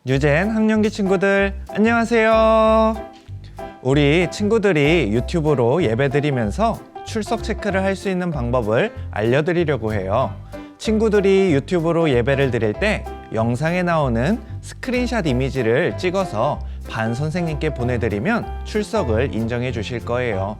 뉴젠 학령기 친구들 안녕하세요. 우리 친구들이 유튜브로 예배드리면서 출석 체크를 할 수 있는 방법을 알려드리려고 해요. 친구들이 유튜브로 예배를 드릴 때 영상에 나오는 스크린샷 이미지를 찍어서 반 선생님께 보내드리면 출석을 인정해 주실 거예요.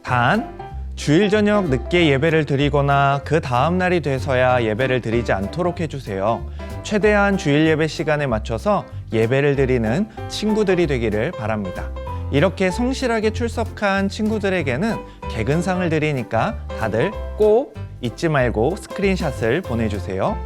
단, 주일 저녁 늦게 예배를 드리거나 그 다음 날이 돼서야 예배를 드리지 않도록 해주세요. 최대한 주일 예배 시간에 맞춰서 예배를 드리는 친구들이 되기를 바랍니다. 이렇게 성실하게 출석한 친구들에게는 개근상을 드리니까 다들 꼭 잊지 말고 스크린샷을 보내주세요.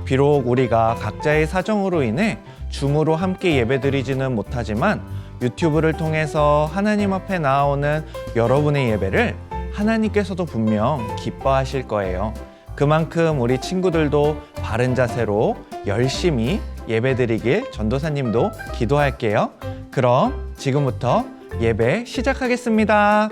비록 우리가 각자의 사정으로 인해 줌으로 함께 예배드리지는 못하지만 유튜브를 통해서 하나님 앞에 나아오는 여러분의 예배를 하나님께서도 분명 기뻐하실 거예요. 그만큼 우리 친구들도 바른 자세로 열심히 예배드리길 전도사님도 기도할게요. 그럼 지금부터 예배 시작하겠습니다.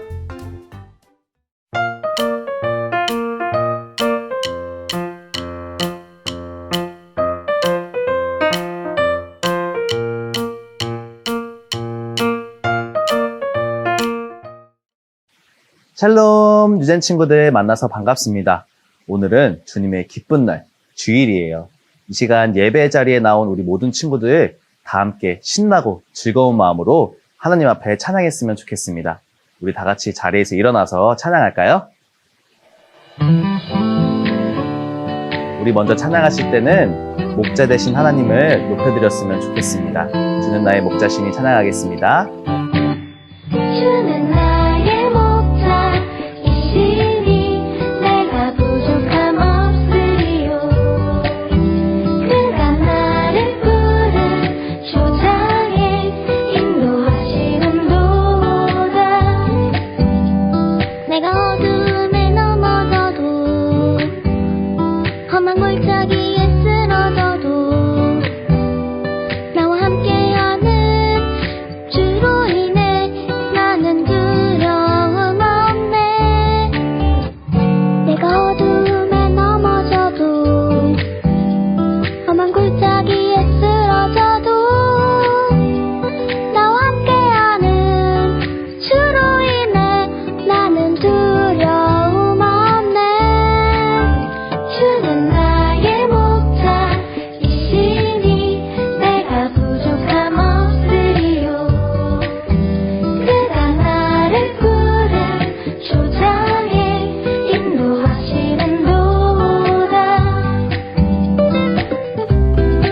샬롬, 뉴젠 친구들 만나서 반갑습니다. 오늘은 주님의 기쁜 날, 주일이에요. 이 시간 예배 자리에 나온 우리 모든 친구들 다 함께 신나고 즐거운 마음으로 하나님 앞에 찬양했으면 좋겠습니다. 우리 다 같이 자리에서 일어나서 찬양할까요? 우리 먼저 찬양하실 때는 목자 되신 하나님을 높여드렸으면 좋겠습니다. 주는 나의 목자시니 찬양하겠습니다.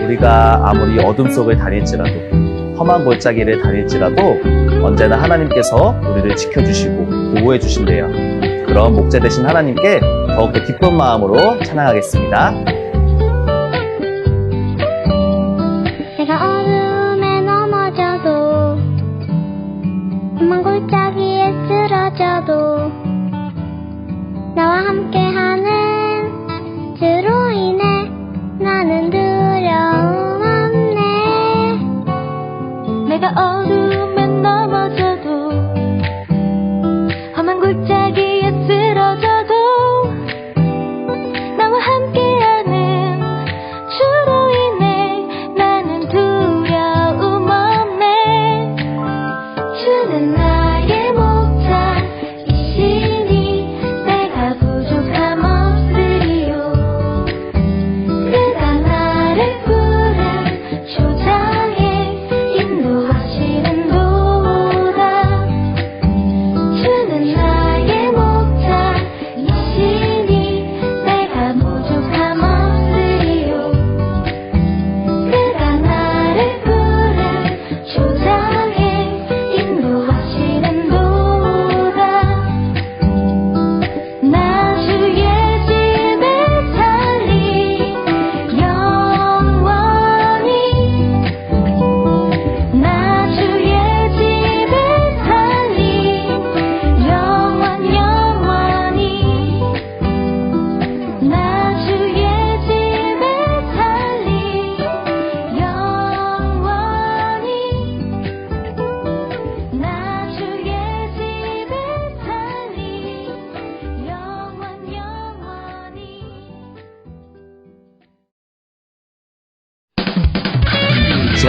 우리가 아무리 어둠 속을 다닐지라도 험한 골짜기를 다닐지라도 언제나 하나님께서 우리를 지켜주시고 보호해 주신대요. 그럼 목자 되신 하나님께 더욱더 기쁜 마음으로 찬양하겠습니다. 내가 어둠에 넘어져도 험한 골짜기에 쓰러져도 나와 함께하는 주로 인해 나는 두려움 없네. 내가 어둠에 넘어져도 험한 골짜기에 쓰러져도 나와 함께하는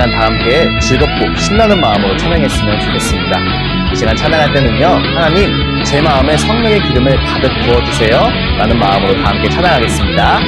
시간 다 함께 즐겁고 신나는 마음으로 찬양했으면 좋겠습니다. 이 시간 찬양할 때는요, 하나님, 제 마음에 성령의 기름을 가득 부어주세요 라는 마음으로 다 함께 찬양하겠습니다.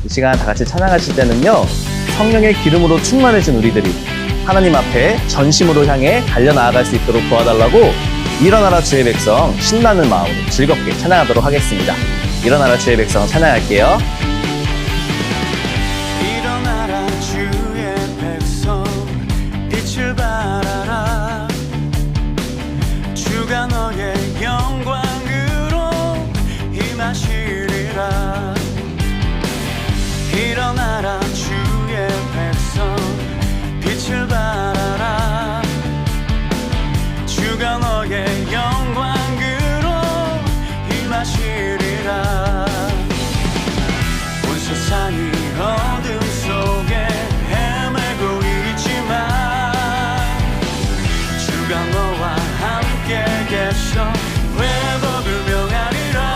이 시간 다 같이 찬양하실 때는요, 성령의 기름으로 충만해진 우리들이 하나님 앞에 전심으로 향해 달려나아갈 수 있도록 도와달라고 일어나라 주의 백성 신나는 마음으로 즐겁게 찬양하도록 하겠습니다. 일어나라 주의 백성 찬양할게요. 일어나라 주의 백성 빛을 발하라. 주가 너의 영광으로 임하시리라. 일어나라 주의 백성 빛을 발하라. 주가 너의 영광으로 임하시리라. 온 세상이 어둠 속에 헤매고 있지만 주가 너와 함께 계셔 회복을 명하리라.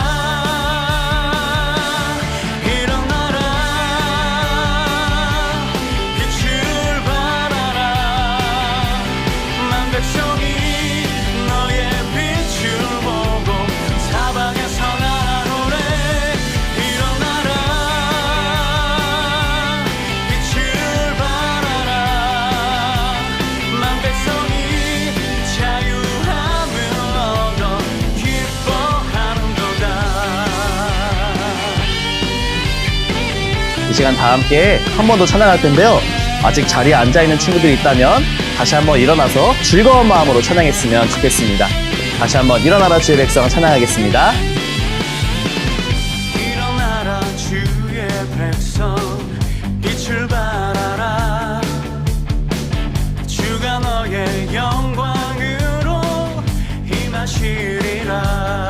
이 시간 다 함께 한 번 더 찬양할 텐데요, 아직 자리에 앉아있는 친구들이 있다면 다시 한번 일어나서 즐거운 마음으로 찬양했으면 좋겠습니다. 다시 한번 일어나라 주의 백성 찬양하겠습니다. 일어나라 주의 백성 빛을 발하라. 주가 너의 영광으로 임하시리라.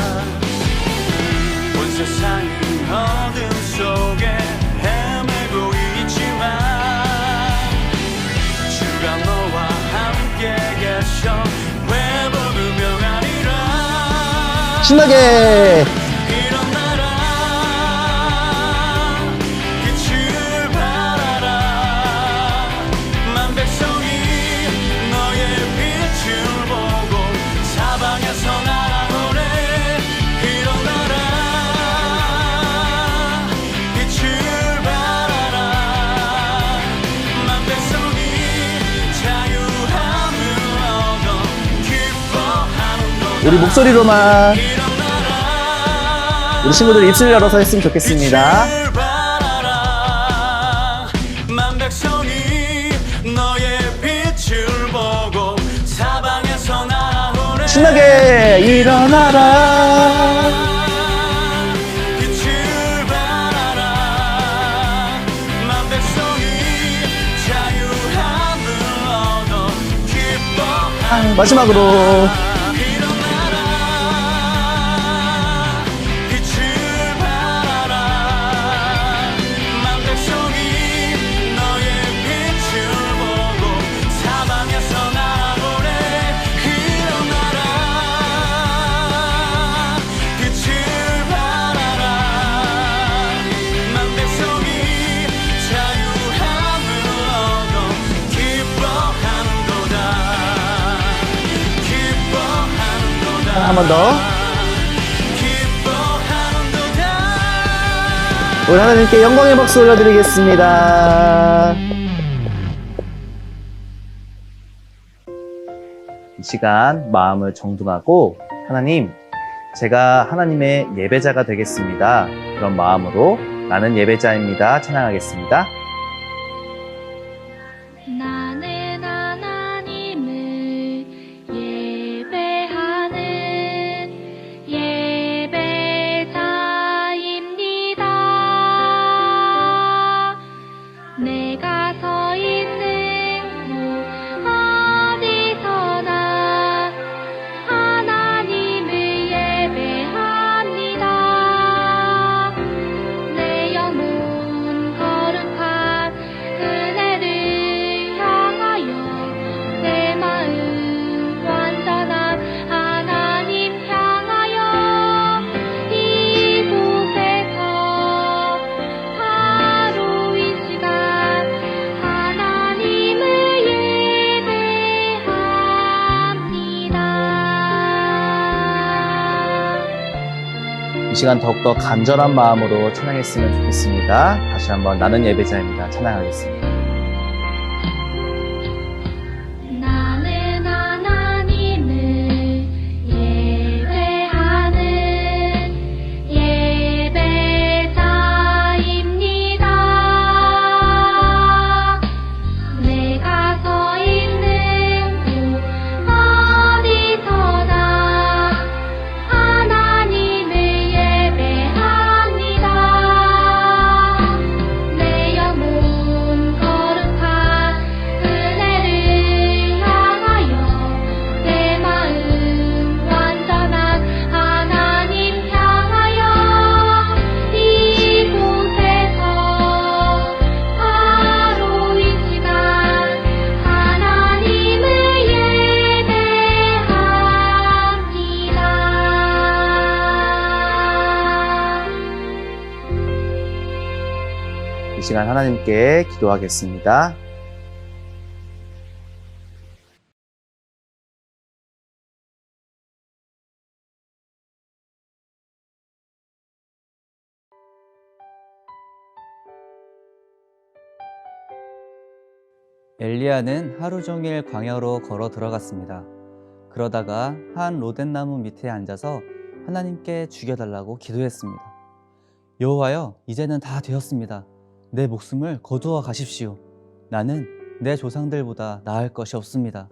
온 세상이 어둠 속에 헤매고 있지만 주가 너와 함께 계셔 회복을 명하리라. 신나게! 일어나라 빛을 발하라 만 백성이 너의 빛을 보고 사방에서 날아오네 일어나라 빛을 발하라 만 백성이 자유함을 얻어 기뻐하는도다 우리 목소리로만 우리 친구들 입술 열어서 했으면 좋겠습니다. 빛을 발하라 만 백성이 너의 빛을 보고 사방에서 날아오네 신나게 일어나라. 빛을 발하라 만 백성이 자유함을 얻어 기뻐하는 마지막으로 한 번 더. 우리 하나님께 영광의 박수 올려드리겠습니다. 이 시간 마음을 정돈하고 하나님, 제가 하나님의 예배자가 되겠습니다. 그런 마음으로 나는 예배자입니다. 찬양하겠습니다. 나는 하나님을 예배하는 예배자입니다. 내가 서 있는 곳 어디서나 하나님을 예배합니다. 내 영혼 거룩한 은혜를 향하여 내 마음 완전한 하나님 향하여 이곳에서 바로 이 시간 하나님을 예배합니다. 이 시간 더욱더 간절한 마음으로 찬양했으면 좋겠습니다. 다시 한번 나는 예배자입니다. 찬양하겠습니다. 나는 하나님을 예배하는 예배자입니다. 내가 서 있는 곳 어디서나 하나님을 예배합니다. 내 영혼 거룩한 은혜를 향하여 내 마음 완전한 하나님 향하여 이곳에서 바로 이 시간 하나님을 예배합니다. 이 시간 하나님께 기도하겠습니다. 엘리야는 하루 종일 광야로 걸어 들어갔습니다. 그러다가 한 로뎀나무 밑에 앉아서 하나님께 죽여달라고 기도했습니다. 여호와여, 이제는 다 되었습니다. 내 목숨을 거두어 가십시오. 나는 내 조상들보다 나을 것이 없습니다.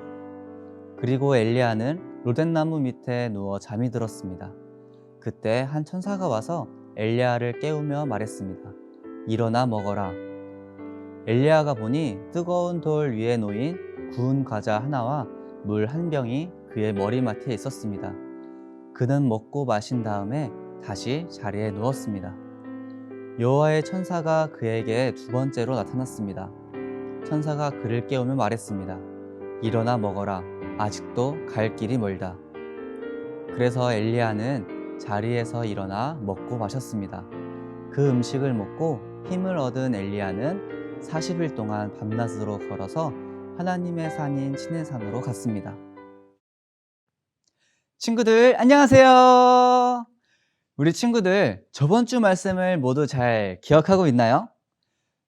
그리고 엘리야는 로뎀나무 밑에 누워 잠이 들었습니다. 그때 한 천사가 와서 엘리야를 깨우며 말했습니다. 일어나 먹어라. 엘리야가 보니 뜨거운 돌 위에 놓인 구운 과자 하나와 물 한 병이 그의 머리맡에 있었습니다. 그는 먹고 마신 다음에 다시 자리에 누웠습니다. 여호와의 천사가 그에게 두 번째로 나타났습니다. 천사가 그를 깨우며 말했습니다. 일어나 먹어라. 아직도 갈 길이 멀다. 그래서 엘리야는 자리에서 일어나 먹고 마셨습니다. 그 음식을 먹고 힘을 얻은 엘리야는 40일 동안 밤낮으로 걸어서 하나님의 산인 시내산으로 갔습니다. 친구들, 안녕하세요. 우리 친구들, 저번 주 말씀을 모두 잘 기억하고 있나요?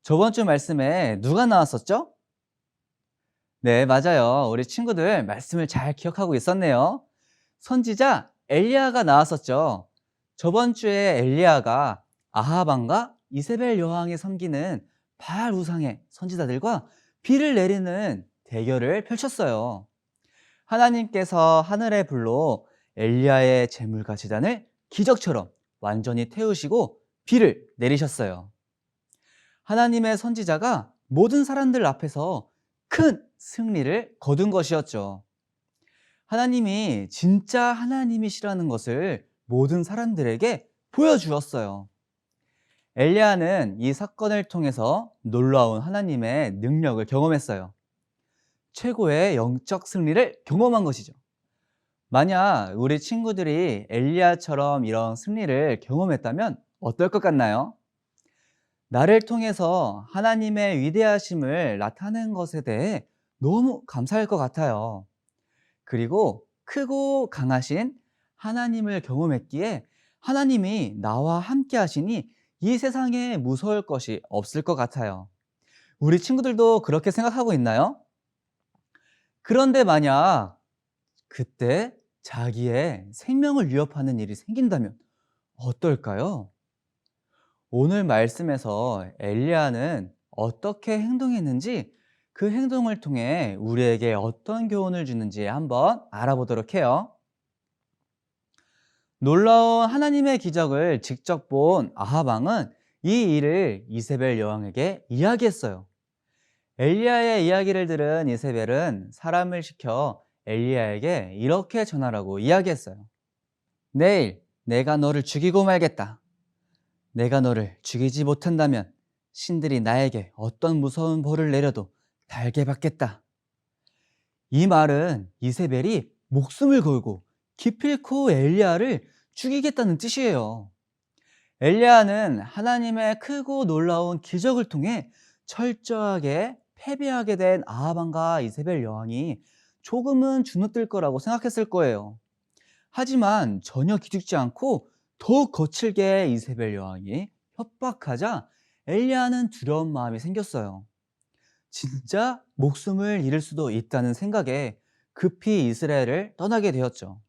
저번 주 말씀에 누가 나왔었죠? 네, 맞아요. 우리 친구들 말씀을 잘 기억하고 있었네요. 선지자 엘리야가 나왔었죠. 저번 주에 엘리야가 아합 왕과 이세벨 여왕이 섬기는 바알 우상의 선지자들과 비를 내리는 대결을 펼쳤어요. 하나님께서 하늘의 불로 엘리야의 제물과 제단을 기적처럼 완전히 태우시고 비를 내리셨어요. 하나님의 선지자가 모든 사람들 앞에서 큰 승리를 거둔 것이었죠. 하나님이 진짜 하나님이시라는 것을 모든 사람들에게 보여주었어요. 엘리야는 이 사건을 통해서 놀라운 하나님의 능력을 경험했어요. 최고의 영적 승리를 경험한 것이죠. 만약 우리 친구들이 엘리야처럼 이런 승리를 경험했다면 어떨 것 같나요? 나를 통해서 하나님의 위대하심을 나타낸 것에 대해 너무 감사할 것 같아요. 그리고 크고 강하신 하나님을 경험했기에 하나님이 나와 함께 하시니 이 세상에 무서울 것이 없을 것 같아요. 우리 친구들도 그렇게 생각하고 있나요? 그런데 만약 그때 자기의 생명을 위협하는 일이 생긴다면 어떨까요? 오늘 말씀에서 엘리야는 어떻게 행동했는지 그 행동을 통해 우리에게 어떤 교훈을 주는지 한번 알아보도록 해요. 놀라운 하나님의 기적을 직접 본 아합 왕은 이 일을 이세벨 여왕에게 이야기했어요. 엘리야의 이야기를 들은 이세벨은 사람을 시켜 엘리야에게 이렇게 전하라고 이야기했어요. 내일 내가 너를 죽이고 말겠다. 내가 너를 죽이지 못한다면 신들이 나에게 어떤 무서운 벌을 내려도 달게 받겠다. 이 말은 이세벨이 목숨을 걸고 기필코 엘리야를 죽이겠다는 뜻이에요. 엘리야는 하나님의 크고 놀라운 기적을 통해 철저하게 패배하게 된 아합 왕과 이세벨 여왕이 조금은 주눅들 거라고 생각했을 거예요. 하지만 전혀 기죽지 않고 더욱 거칠게 이세벨 여왕이 협박하자 엘리야는 두려운 마음이 생겼어요. 진짜 목숨을 잃을 수도 있다는 생각에 급히 이스라엘을 떠나게 되었죠.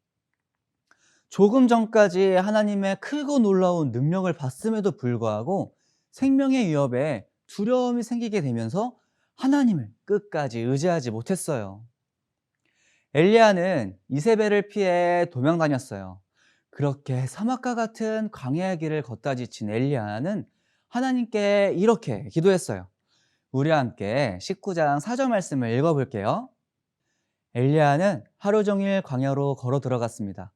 조금 전까지 하나님의 크고 놀라운 능력을 봤음에도 불구하고 생명의 위협에 두려움이 생기게 되면서 하나님을 끝까지 의지하지 못했어요. 엘리야는 이세벨을 피해 도망 다녔어요. 그렇게 사막과 같은 광야의 길을 걷다 지친 엘리야는 하나님께 이렇게 기도했어요. 우리 함께 19장 4절 말씀을 읽어볼게요. 엘리야는 하루 종일 광야로 걸어 들어갔습니다.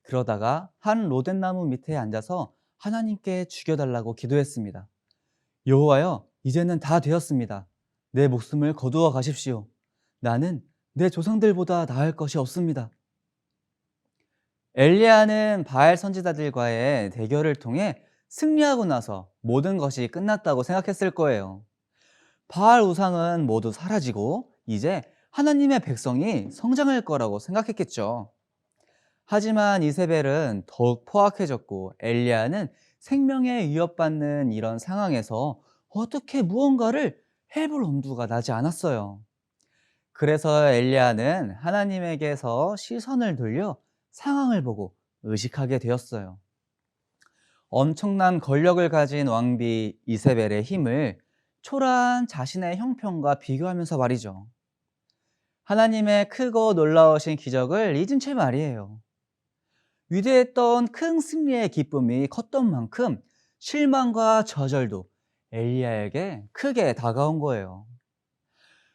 그러다가 한 로덴나무 밑에 앉아서 하나님께 죽여달라고 기도했습니다. 여호와여, 이제는 다 되었습니다. 내 목숨을 거두어 가십시오. 나는 내 조상들보다 나을 것이 없습니다. 엘리야는 바알 선지자들과의 대결을 통해 승리하고 나서 모든 것이 끝났다고 생각했을 거예요. 바알 우상은 모두 사라지고 이제 하나님의 백성이 성장할 거라고 생각했겠죠. 하지만 이세벨은 더욱 포악해졌고 엘리야는 생명에 위협받는 이런 상황에서 어떻게 무언가를 해볼 엄두가 나지 않았어요. 그래서 엘리야는 하나님에게서 시선을 돌려 상황을 보고 의식하게 되었어요. 엄청난 권력을 가진 왕비 이세벨의 힘을 초라한 자신의 형편과 비교하면서 말이죠. 하나님의 크고 놀라우신 기적을 잊은 채 말이에요. 위대했던 큰 승리의 기쁨이 컸던 만큼 실망과 좌절도 엘리야에게 크게 다가온 거예요.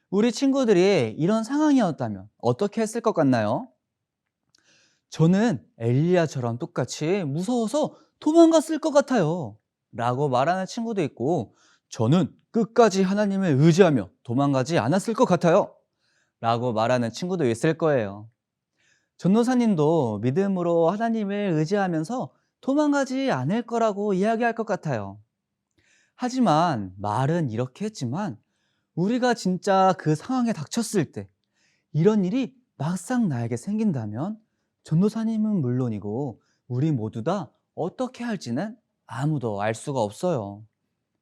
우리 친구들이 이런 상황이었다면 어떻게 했을 것 같나요? 저는 엘리야처럼 똑같이 무서워서 도망갔을 것 같아요 라고 말하는 친구도 있고, 저는 끝까지 하나님을 의지하며 도망가지 않았을 것 같아요 라고 말하는 친구도 있을 거예요. 전도사님도 믿음으로 하나님을 의지하면서 도망가지 않을 거라고 이야기할 것 같아요. 하지만 말은 이렇게 했지만 우리가 진짜 그 상황에 닥쳤을 때 이런 일이 막상 나에게 생긴다면 전도사님은 물론이고 우리 모두 다 어떻게 할지는 아무도 알 수가 없어요.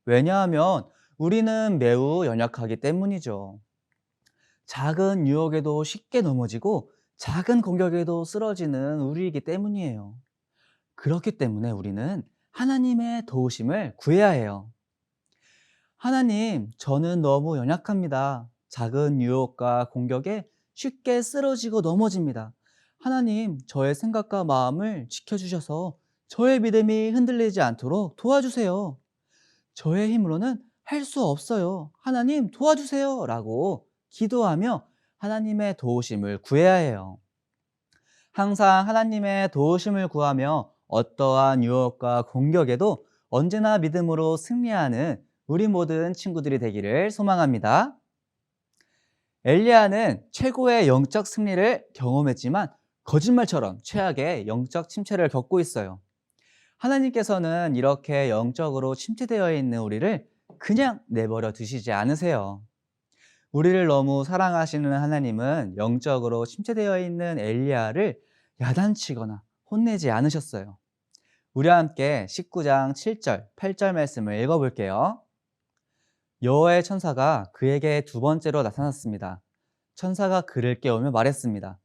왜냐하면 우리는 매우 연약하기 때문이죠. 작은 유혹에도 쉽게 넘어지고 작은 공격에도 쓰러지는 우리이기 때문이에요. 그렇기 때문에 우리는 하나님의 도우심을 구해야 해요. 하나님, 저는 너무 연약합니다. 작은 유혹과 공격에 쉽게 쓰러지고 넘어집니다. 하나님, 저의 생각과 마음을 지켜주셔서 저의 믿음이 흔들리지 않도록 도와주세요. 저의 힘으로는 할 수 없어요. 하나님, 도와주세요. 라고 기도하며 하나님의 도우심을 구해야 해요. 항상 하나님의 도우심을 구하며 어떠한 유혹과 공격에도 언제나 믿음으로 승리하는 우리 모든 친구들이 되기를 소망합니다. 엘리야는 최고의 영적 승리를 경험했지만 거짓말처럼 최악의 영적 침체를 겪고 있어요. 하나님께서는 이렇게 영적으로 침체되어 있는 우리를 그냥 내버려 두시지 않으세요. 우리를 너무 사랑하시는 하나님은 영적으로 침체되어 있는 엘리야를 야단치거나 혼내지 않으셨어요. 우리와 함께 19장 7절, 8절 말씀을 읽어볼게요. 여호와의 천사가 그에게 두 번째로 나타났습니다. 천사가 그를 깨우며 말했습니다.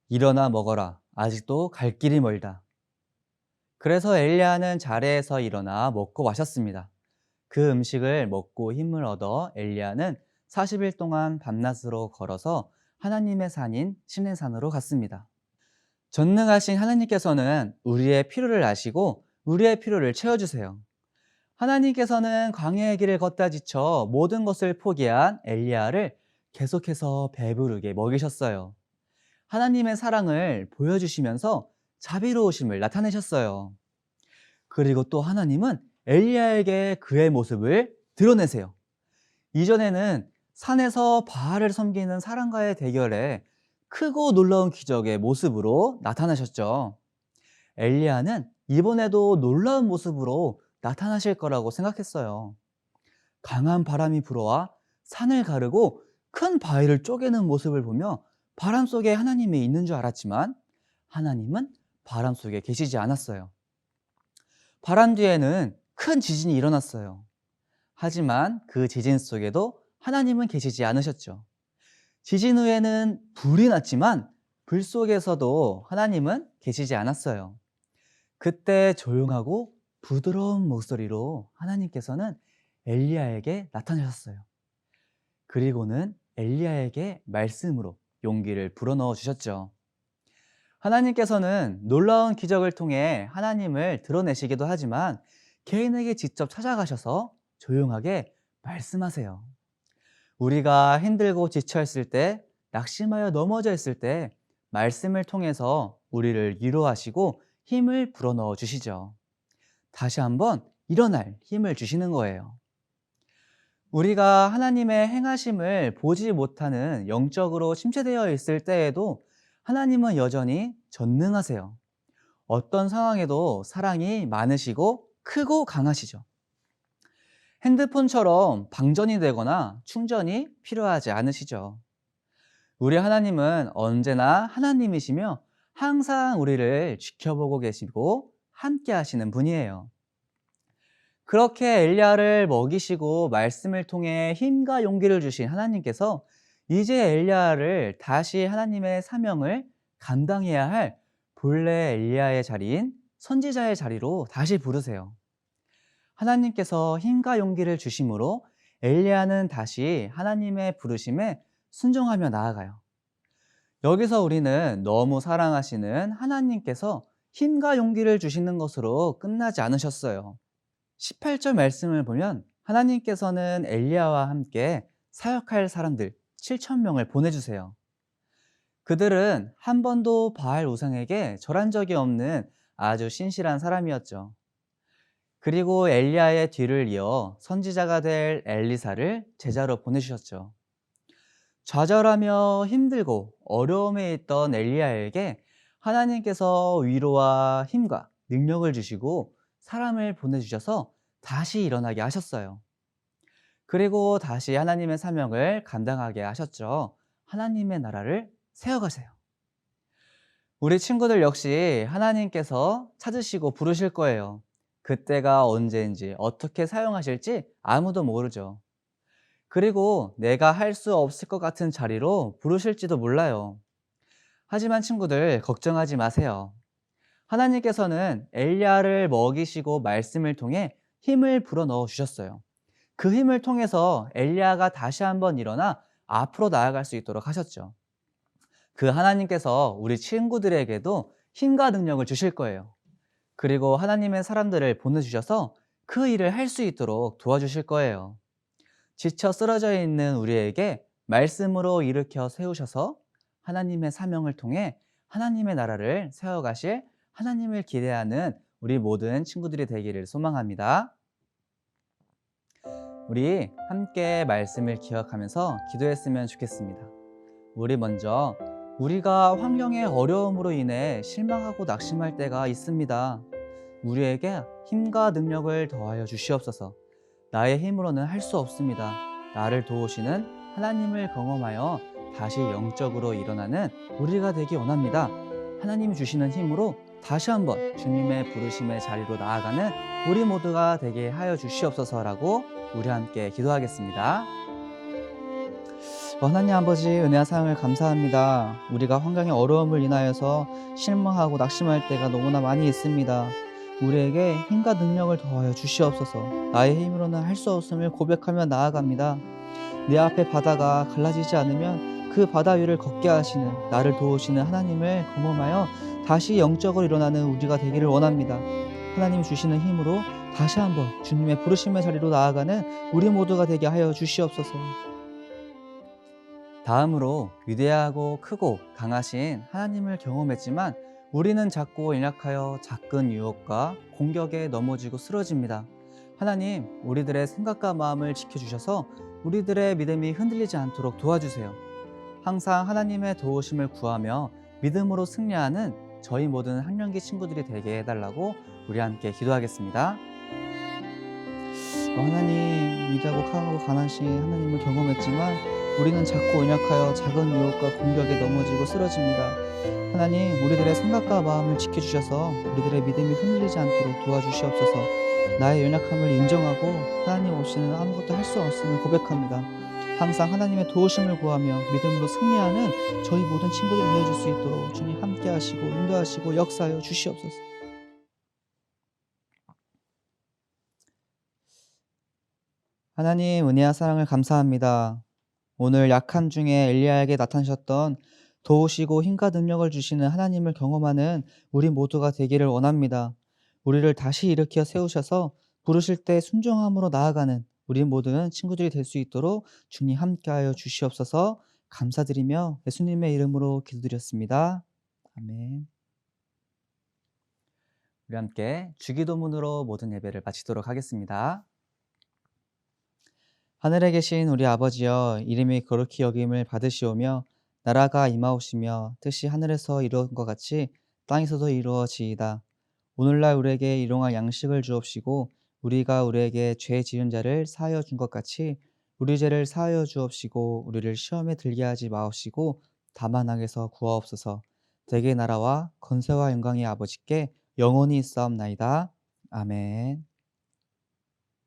일어나 먹어라. 아직도 갈 길이 멀다. 그래서 엘리야는 자리에서 일어나 먹고 마셨습니다. 그 음식을 먹고 힘을 얻어 엘리야는 40일 동안 밤낮으로 걸어서 하나님의 산인 시내산으로 갔습니다. 전능하신 하나님께서는 우리의 필요를 아시고 우리의 필요를 채워주세요. 하나님께서는 광야의 길을 걷다 지쳐 모든 것을 포기한 엘리야를 계속해서 배부르게 먹이셨어요. 하나님의 사랑을 보여주시면서 자비로우심을 나타내셨어요. 그리고 또 하나님은 엘리야에게 그의 모습을 드러내세요. 이전에는 산에서 바알을 섬기는 사람과의 대결에 크고 놀라운 기적의 모습으로 나타나셨죠. 엘리야는 이번에도 놀라운 모습으로 나타나실 거라고 생각했어요. 강한 바람이 불어와 산을 가르고 큰 바위를 쪼개는 모습을 보며 바람 속에 하나님이 있는 줄 알았지만 하나님은 바람 속에 계시지 않았어요. 바람 뒤에는 큰 지진이 일어났어요. 하지만 그 지진 속에도 하나님은 계시지 않으셨죠. 지진 후에는 불이 났지만 불 속에서도 하나님은 계시지 않았어요. 그때 조용하고 부드러운 목소리로 하나님께서는 엘리야에게 나타나셨어요. 그리고는 엘리야에게 말씀으로 용기를 불어넣어 주셨죠. 하나님께서는 놀라운 기적을 통해 하나님을 드러내시기도 하지만 개인에게 직접 찾아가셔서 조용하게 말씀하세요. 우리가 힘들고 지쳐있을 때, 낙심하여 넘어져 있을 때 말씀을 통해서 우리를 위로하시고 힘을 불어넣어 주시죠. 다시 한번 일어날 힘을 주시는 거예요. 우리가 하나님의 행하심을 보지 못하는 영적으로 침체되어 있을 때에도 하나님은 여전히 전능하세요. 어떤 상황에도 사랑이 많으시고 크고 강하시죠. 핸드폰처럼 방전이 되거나 충전이 필요하지 않으시죠. 우리 하나님은 언제나 하나님이시며 항상 우리를 지켜보고 계시고 함께 하시는 분이에요. 그렇게 엘리야를 먹이시고 말씀을 통해 힘과 용기를 주신 하나님께서 이제 엘리야를 다시 하나님의 사명을 감당해야 할 본래 엘리야의 자리인 선지자의 자리로 다시 부르세요. 하나님께서 힘과 용기를 주심으로 엘리야는 다시 하나님의 부르심에 순종하며 나아가요. 여기서 우리는 너무 사랑하시는 하나님께서 힘과 용기를 주시는 것으로 끝나지 않으셨어요. 18절 말씀을 보면 하나님께서는 엘리야와 함께 사역할 사람들 7,000명을 보내주세요. 그들은 한 번도 바알 우상에게 절한 적이 없는 아주 신실한 사람이었죠. 그리고 엘리야의 뒤를 이어 선지자가 될 엘리사를 제자로 보내주셨죠. 좌절하며 힘들고 어려움에 있던 엘리야에게 하나님께서 위로와 힘과 능력을 주시고 사람을 보내주셔서 다시 일어나게 하셨어요. 그리고 다시 하나님의 사명을 감당하게 하셨죠. 하나님의 나라를 세워가세요. 우리 친구들 역시 하나님께서 찾으시고 부르실 거예요. 그때가 언제인지 어떻게 사용하실지 아무도 모르죠. 그리고 내가 할 수 없을 것 같은 자리로 부르실지도 몰라요. 하지만 친구들 걱정하지 마세요. 하나님께서는 엘리야를 먹이시고 말씀을 통해 힘을 불어넣어 주셨어요. 그 힘을 통해서 엘리야가 다시 한번 일어나 앞으로 나아갈 수 있도록 하셨죠. 그 하나님께서 우리 친구들에게도 힘과 능력을 주실 거예요. 그리고 하나님의 사람들을 보내주셔서 그 일을 할 수 있도록 도와주실 거예요. 지쳐 쓰러져 있는 우리에게 말씀으로 일으켜 세우셔서 하나님의 사명을 통해 하나님의 나라를 세워가실 하나님을 기대하는 우리 모든 친구들이 되기를 소망합니다. 우리 함께 말씀을 기억하면서 기도했으면 좋겠습니다. 우리 먼저 우리가 환경의 어려움으로 인해 실망하고 낙심할 때가 있습니다. 우리에게 힘과 능력을 더하여 주시옵소서. 나의 힘으로는 할 수 없습니다. 나를 도우시는 하나님을 경험하여 다시 영적으로 일어나는 우리가 되기 원합니다. 하나님이 주시는 힘으로 다시 한번 주님의 부르심의 자리로 나아가는 우리 모두가 되게 하여 주시옵소서라고 우리 함께 기도하겠습니다. 하나님 아버지, 은혜와 사랑을 감사합니다. 우리가 환경의 어려움을 인하여서 실망하고 낙심할 때가 너무나 많이 있습니다. 우리에게 힘과 능력을 더하여 주시옵소서. 나의 힘으로는 할 수 없음을 고백하며 나아갑니다. 내 앞에 바다가 갈라지지 않으면 그 바다 위를 걷게 하시는 나를 도우시는 하나님을 경험하여 다시 영적으로 일어나는 우리가 되기를 원합니다. 하나님 주시는 힘으로 다시 한번 주님의 부르심의 자리로 나아가는 우리 모두가 되게 하여 주시옵소서. 다음으로 위대하고 크고 강하신 하나님을 경험했지만 우리는 작고 연약하여 작은 유혹과 공격에 넘어지고 쓰러집니다. 하나님, 우리들의 생각과 마음을 지켜주셔서 우리들의 믿음이 흔들리지 않도록 도와주세요. 항상 하나님의 도우심을 구하며 믿음으로 승리하는 저희 모든 학령기 친구들이 되게 해달라고 우리 함께 기도하겠습니다. 하나님, 위대하고 강하고 강하신 하나님을 경험했지만 우리는 작고 연약하여 작은 유혹과 공격에 넘어지고 쓰러집니다. 하나님, 우리들의 생각과 마음을 지켜주셔서 우리들의 믿음이 흔들리지 않도록 도와주시옵소서. 나의 연약함을 인정하고 하나님 없이는 아무것도 할 수 없음을 고백합니다. 항상 하나님의 도우심을 구하며 믿음으로 승리하는 저희 모든 친구들이 되어줄 수 있도록 주님 함께 하시고 인도하시고 역사하여 주시옵소서. 하나님, 은혜와 사랑을 감사합니다. 오늘 약함 중에 엘리야에게 나타나셨던 도우시고 힘과 능력을 주시는 하나님을 경험하는 우리 모두가 되기를 원합니다. 우리를 다시 일으켜 세우셔서 부르실 때 순종함으로 나아가는 우리 모든 친구들이 될 수 있도록 주님 함께하여 주시옵소서. 감사드리며 예수님의 이름으로 기도드렸습니다. 아멘. 우리 함께 주기도문으로 모든 예배를 마치도록 하겠습니다. 하늘에 계신 우리 아버지여, 이름이 거룩히 여김을 받으시오며 나라가 임하옵시며 뜻이 하늘에서 이루어진 것 같이 땅에서도 이루어지이다. 오늘날 우리에게 일용할 양식을 주옵시고 우리가 우리에게 죄 지은 자를 사하여 준 것 같이 우리 죄를 사하여 주옵시고 우리를 시험에 들게 하지 마옵시고 다만 악에서 구하옵소서. 대개 나라와 건세와 영광의 아버지께 영원히 있사옵나이다. 아멘.